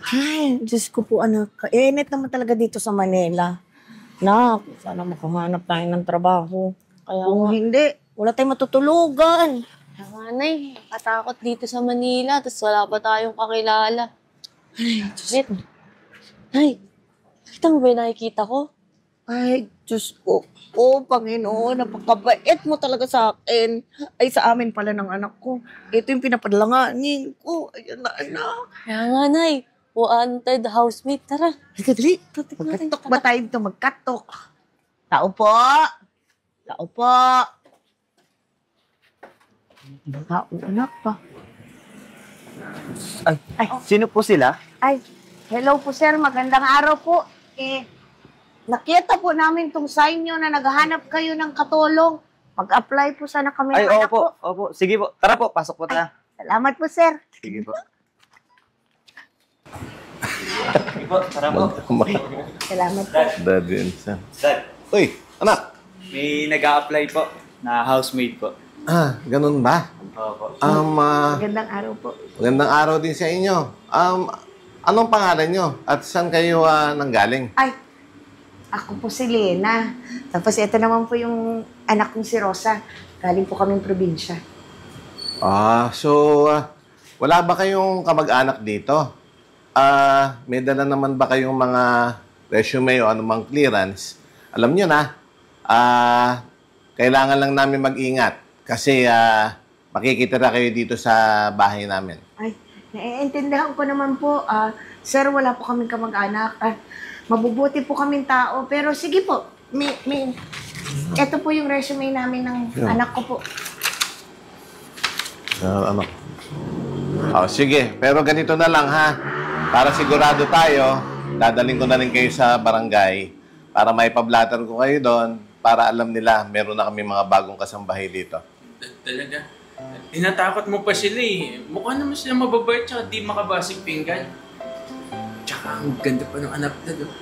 Ay, Diyos ko po anak. Kainit naman talaga dito sa Manila. Nak, sana makahanap tayo ng trabaho. Kaya Kung hindi, wala tayong matutulugan. Kaya nga, Nay, katakot dito sa Manila, tapos wala pa tayong kakilala. Ay, Wait. Nay, nakita mo ba yung nakikita ko? Ay, Diyos ko. Oh, Panginoon, napakabait mo talaga sa akin. Ay, sa amin pala ng anak ko. Ito yung pinapadlanganin ko. Ayan na, anak. Kaya nga, Nay, wanted housemate. Tara. Halika, dali. natin. Magkatok ba tayo dito? Magkatok. Tao po. Tao po. Tao, anak pa. Ay, sino po sila? ay, hello po sir, magandang araw po. Nakita po namin tong sign nyo na naghahanap kayo ng katulong. Mag-apply po sana kami ng anak po. Opo. Sige po. Tara po, pasok po tayo. Salamat po sir. Sige po. Sige po, tara po. Salamat po. Daddy and son. Dad, Uy, anak! may nag-a-apply po na housemate po. Ganun ba? Opo. Magandang araw po. Magandang araw din sa inyo. Anong pangalan nyo? At saan kayo nanggaling? Ay, ako po si Lena. Tapos ito naman po yung anak kong si Rosa. Galing po kaming probinsya. Wala ba kayong kamag-anak dito? May dala naman ba kayong mga resume o anumang clearance? Alam nyo na, kailangan lang namin mag-ingat kasi makikitira kayo dito sa bahay namin. Ay, naiintindihan ko naman po. Sir, wala po kaming kamag-anak. Mabubuti po kaming tao. Pero sige po, ito po yung resume namin ng anak ko po. Anak. Sige. Pero ganito na lang ha. Para sigurado tayo, dadaling ko na rin kayo sa barangay para maipablatter ko kayo doon para alam nila meron na kami mga bagong kasambahay dito. Talaga? Tinatakot mo pa sila eh. Mukha naman sila mababait tsaka di makabasig pinggan. Tsaka ang ganda pa ng anak na doon.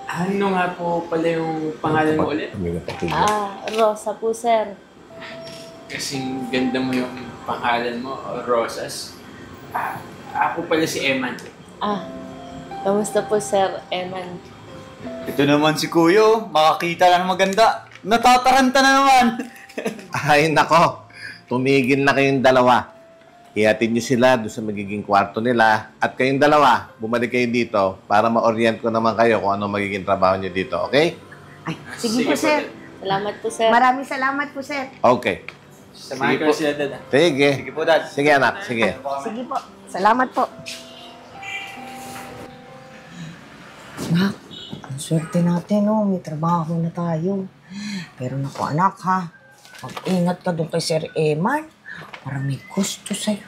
Ano nga po pala yung pangalan mo ulit? Rosa po, sir. Kasing ganda mo yung pangalan mo, Rosas. Ako pala si Eman. Kamusta po, Sir Eman? Ito naman si Kuyo. Makakita ka ng maganda. Natataranta na naman. Ay, nako. Tumigil na kayong dalawa. Ihatid nyo sila doon sa magiging kwarto nila. At kayong dalawa, bumalik kayo dito para ma-orient ko naman kayo kung ano magiging trabaho nyo dito. Okay? Ay, sige po, sir. Salamat po, sir. Maraming salamat po, sir. Okay. Samahan ko sila, Dad. Sige. Sige po, Dad. Sige, anak. Sige. Sige po. Salamat po. Anak, ang swerte natin, no? May trabaho na tayo. Pero naku, anak, ha? Mag-ingat ka doon kay Sir Eman. Para may gusto sa'yo.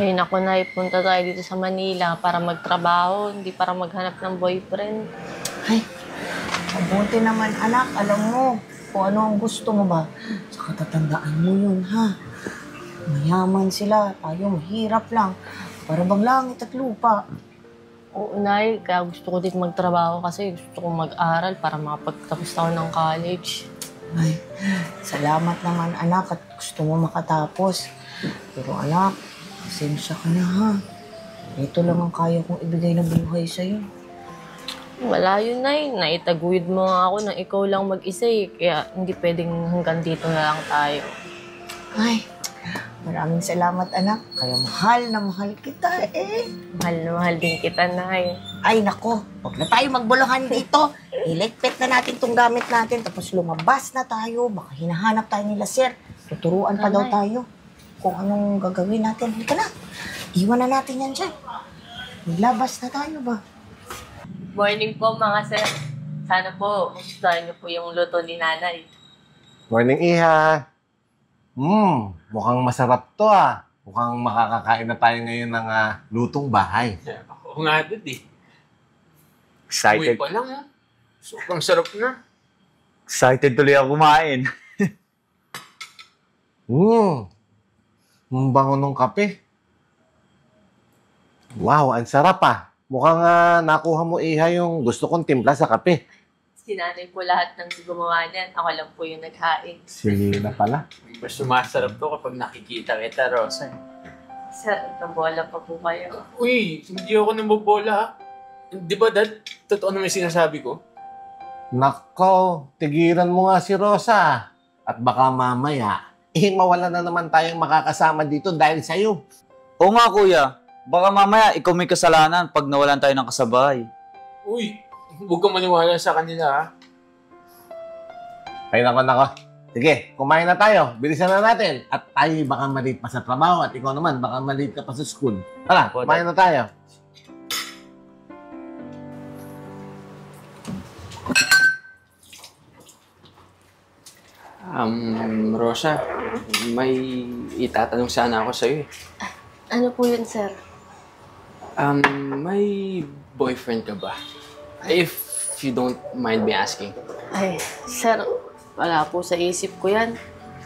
Ay, naku, Nay, punta tayo dito sa Manila para magtrabaho, hindi para maghanap ng boyfriend. Ay, mabuti naman, anak. Alam mo kung ano ang gusto mo ba. Saka tatandaan mo yun, ha? Mayaman sila. Tayo mahirap lang. Para bang langit at lupa. Oo, Nay, kaya gusto ko din magtrabaho kasi gusto ko mag-aral para makapagtapos ako ng college. Ay, salamat naman, anak, at gusto mo makatapos. Pero anak, pasensya ka na, ha? Ito lang ang kaya kong ibigay na buhay sa'yo. Wala yun, Nay. Naitaguyod mo nga ako na ikaw lang mag-isa eh. Kaya hindi pwedeng hanggang dito na lang tayo. Ay, maraming salamat, anak. Kaya mahal na mahal kita, eh. Mahal na mahal din kita, Nay. Ay, nako, huwag na tayo magbuluhan dito. Iligpit na natin tong gamit natin, tapos lumabas na tayo. Baka hinahanap tayo nila, sir. Tuturuan pa daw tayo kung anong gagawin natin. Halika na. Iwan na natin yan dyan. Maglabas na tayo ba? Morning po, mga sir. Sana po, gustuhan niyo po yung luto ni Nanay. Morning, Iha. Mukhang masarap to, ah. Mukhang makakakain na tayo ngayon ng lutong bahay. Oo nga, Dad eh. Excited. Uy pa lang ha. Sobrang sarap na. Excited tuloy ako kumain. Ang bango ng kape. Wow, ang sarap ah. Mukhang nakuha mo, Iha, yung gusto kong timpla sa kape. Si Nanay po lahat ng gumawa niyan. Ako lang po yung naghain. Sige na pala. Mas sumasarap to kapag nakikita kita, Rosa. Sir, nabola pa po kayo. Uy, hindi ako nabobola ha. Di ba, Dad? Totoo naman yung sinasabi ko? Nako, tigilan mo nga si Rosa. At baka mamaya, mawala na naman tayong makakasama dito dahil sa'yo. Oo nga, kuya. Baka mamaya ikaw may kasalanan pag nawalan tayo ng kasabay. Uy, huwag kang maniwala sa kanila ha. Ay, nako. Sige, kumain na tayo. Bilisan na natin. At tayo baka malate pa sa trabaho at ikaw naman baka malate ka pa sa school. Tara, kumain na tayo. Rosa, may itatanong sana ako sa'yo eh. Ano po yun, sir? May boyfriend ka ba? If you don't mind me asking. Ay, sir, wala po sa isip ko yan.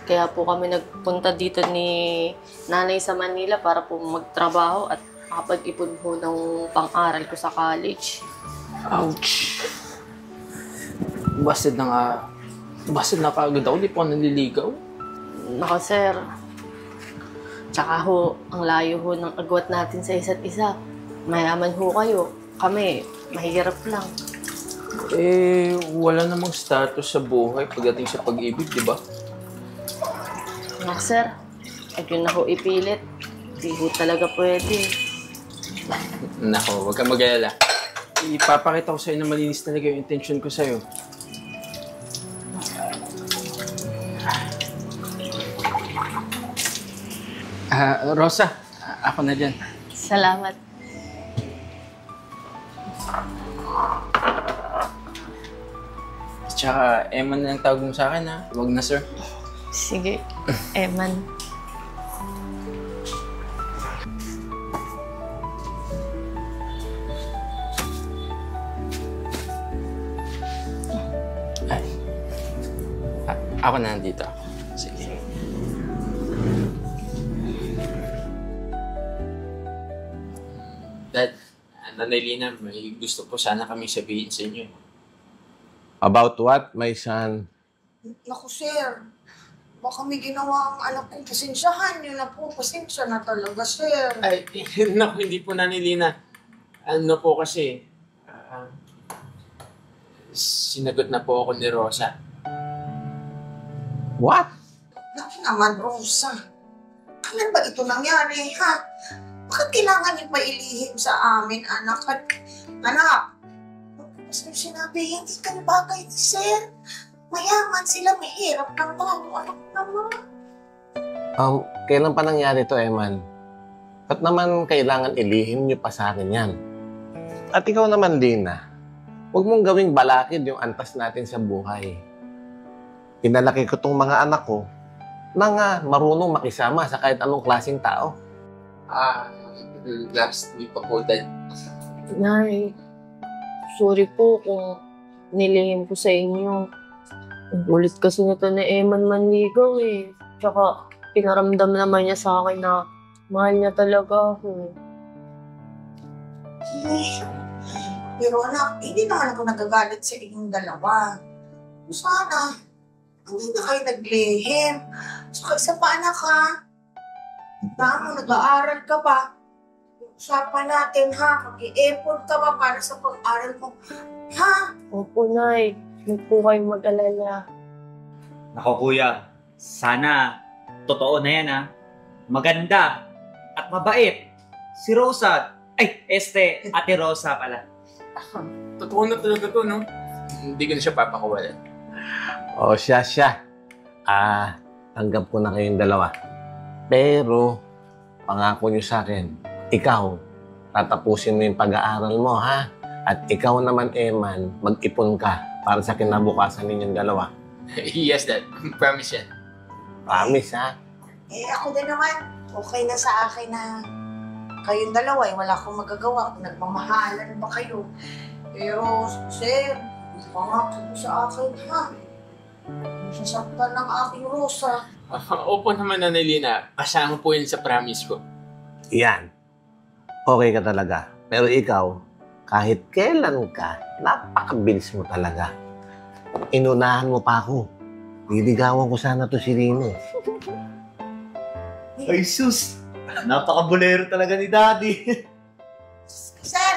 Kaya po kami nagpunta dito ni nanay sa Manila para po magtrabaho at makapag-ipon po ng pang-aral ko sa college. Ouch! Busted na kaagad ako, di po ako naliligaw. Nako, sir. Tsaka ho, ang layo ho ng agwat natin sa isa't isa. Mayaman ho kayo. Kami, mahirap lang. Eh, wala namang status sa buhay pagdating sa pag-ibig, di ba? Nako, sir. Pag yun na ho ipilit, di ho talaga pwede. Nako, huwag kang mag-alala. Ipapakita ko sa'yo na malinis talaga yung intention ko sa'yo. Rosa, ako na dyan. Salamat. Tsaka, Emma na lang tawag mo sa akin ha. Huwag na, sir. Sige, Eman. Ay. Ako na nandito. Sige. Dad, Nanay Lina, may gusto po sana kami sabihin sa inyo. About what, my son? Naku, sir. Baka may ginawa ang anak kong pasensyahan. Yun na po, pasensya na talaga, sir. Ay, naku, hindi po Nanay Lina. Ano po kasi, sinagot na po ako ni Rosa. What? Naku naman, Rosa. Kailan ba ito nangyari, ha? Bakit kailangan niyo pa ilihim sa amin, anak? Anak, basta sinabi, hindi ka bagay ni sir. Mayaman sila, mahirap lang tayo. Anak naman. Kailan pa nangyari to, Eman? Ba't naman kailangan ilihim niyo pa sa akin yan? At ikaw naman, Lina, huwag mong gawing balakid yung antas natin sa buhay. Pinalaki ko tong mga anak ko na marunong makisama sa kahit anong klaseng tao. Last week pa po, Dad. Nay, sorry po kung nilihim ko sa inyo. Ang ulit kasi nito na Eman manligaw eh. Tsaka pinaramdam naman niya sa akin na mahal niya talaga ako. Pero anak, hindi naman ako nagagalit sa inyong dalawa. Sana, hindi na kayo naglihim. Saka isa pa, anak, ha? Tama, nag-aaral ka pa. Usapan natin, ha? Mag-i-effort ka ba para sa pag-aaral mo? Ha? Opo, Nay. Huwag po kayong mag-alala. Nako kuya, sana totoo na yan ha. Maganda at mabait. Si Rosa, Ate Rosa pala. Totoo na talaga to, no? Hindi ko na siya papakawalan. O siya. Tanggap ko na kayong dalawa. Pero, pangako niyo sa akin, ikaw, tatapusin mo yung pag-aaral mo, ha? At ikaw naman, Eman, mag-ipon ka para sa kinabukasan ninyong dalawa. Yes, Dad. Promise yan. Promise, ha? Ako din naman, okay na sa akin na kayong dalawa, wala akong magagawa. Nagmamahalan ba kayo? Pero, sir, pangako mo sa akin, ha? Sasaktan ng aking Rosa. Opo naman, Nanay Lina. Kasama po yun sa promise ko. Yan. Okay ka talaga. Pero ikaw, kahit kailan ka, napakabilis mo talaga. Inunahan mo pa ako. Liligawan ko sana to si Rino. Ay sus, Napaka-bulero talaga ni Daddy. Sir,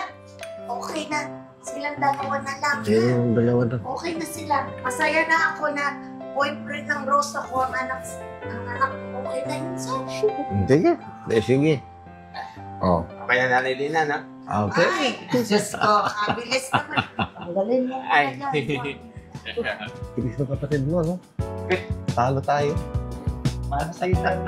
okay na. Silang dalawa na lang. Yung dalawa na. Okay na sila. Masaya na ako na boyfriend ng Rose ako ang anak. Ang anak, okay na yun, sir. Sige. Sige. Oh. Okay na Nanay Lina, no? Okay. Ay, Diyos ko, kabilis naman. Ang galing mo. Ay. Bilis ng kapatid mo, no? Talo tayo. Para sa'yo tayo.